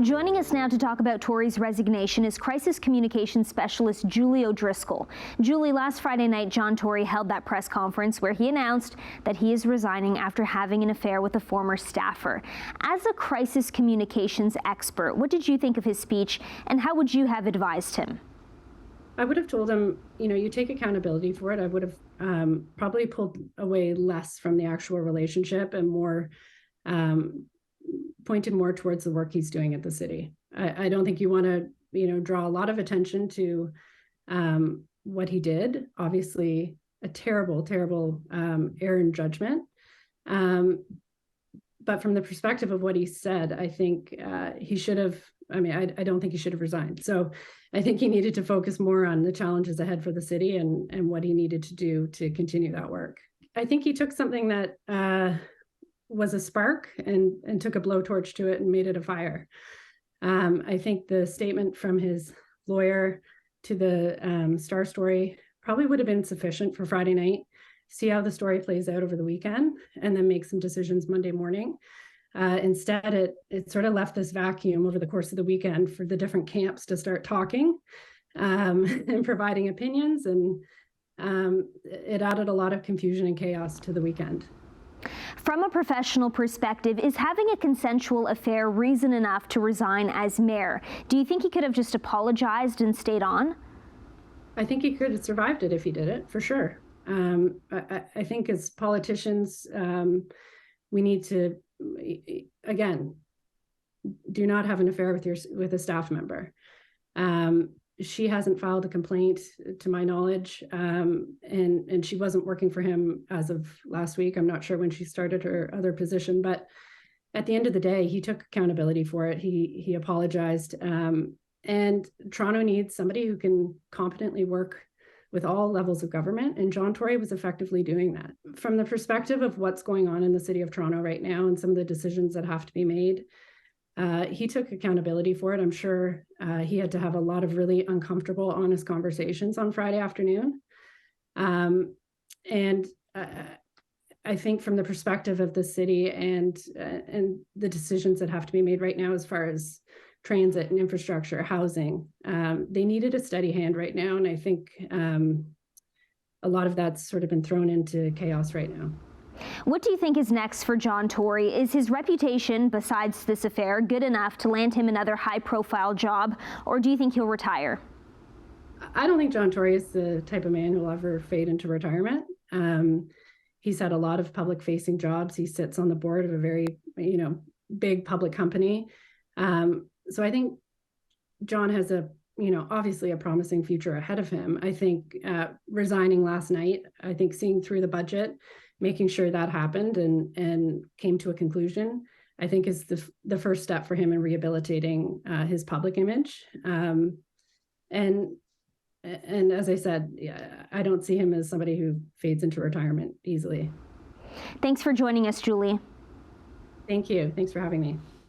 Joining us now to talk about Tory's resignation is crisis communications specialist Julie O'Driscoll. Julie, last Friday night, John Tory held that press conference where he announced that he is resigning after having an affair with a former staffer. As a crisis communications expert, what did you think of his speech, and how would you have advised him? I would have told him, you take accountability for it. I would have probably pulled away less from the actual relationship and more pointed more towards the work he's doing at the city. I don't think you want to, draw a lot of attention to what he did. Obviously, a terrible, terrible error in judgment. But from the perspective of what he said, I think he should have. I don't think he should have resigned. So I think he needed to focus more on the challenges ahead for the city and what he needed to do to continue that work. I think he took something that was a spark and took a blowtorch to it and made it a fire. I think the statement from his lawyer to the Star story probably would have been sufficient for Friday night. See how the story plays out over the weekend and then make some decisions Monday morning. Instead, it sort of left this vacuum over the course of the weekend for the different camps to start talking and providing opinions, and it added a lot of confusion and chaos to the weekend. From a professional perspective, is having a consensual affair reason enough to resign as mayor? Do you think he could have just apologized and stayed on? I think he could have survived it if he did it, for sure. I think as politicians, we need to, again, do not have an affair with a staff member. She hasn't filed a complaint to my knowledge, and she wasn't working for him as of last week. I'm not sure when she started her other position, but at the end of the day, he took accountability for it. He apologized, and Toronto needs somebody who can competently work with all levels of government, and John Tory was effectively doing that. From the perspective of what's going on in the city of Toronto right now and some of the decisions that have to be made, he took accountability for it. I'm sure he had to have a lot of really uncomfortable, honest conversations on Friday afternoon. And I think from the perspective of the city and the decisions that have to be made right now as far as transit and infrastructure, housing, they needed a steady hand right now. And I think a lot of that's sort of been thrown into chaos right now. What do you think is next for John Tory? Is his reputation, besides this affair, good enough to land him another high-profile job, or do you think he'll retire? I don't think John Tory is the type of man who will ever fade into retirement. He's had a lot of public-facing jobs. He sits on the board of a very, big public company. So I think John has obviously a promising future ahead of him. I think resigning last night, I think seeing through the budget, making sure that happened and came to a conclusion, I think is the first step for him in rehabilitating his public image. And as I said, I don't see him as somebody who fades into retirement easily. Thanks for joining us, Julie. Thank you. Thanks for having me.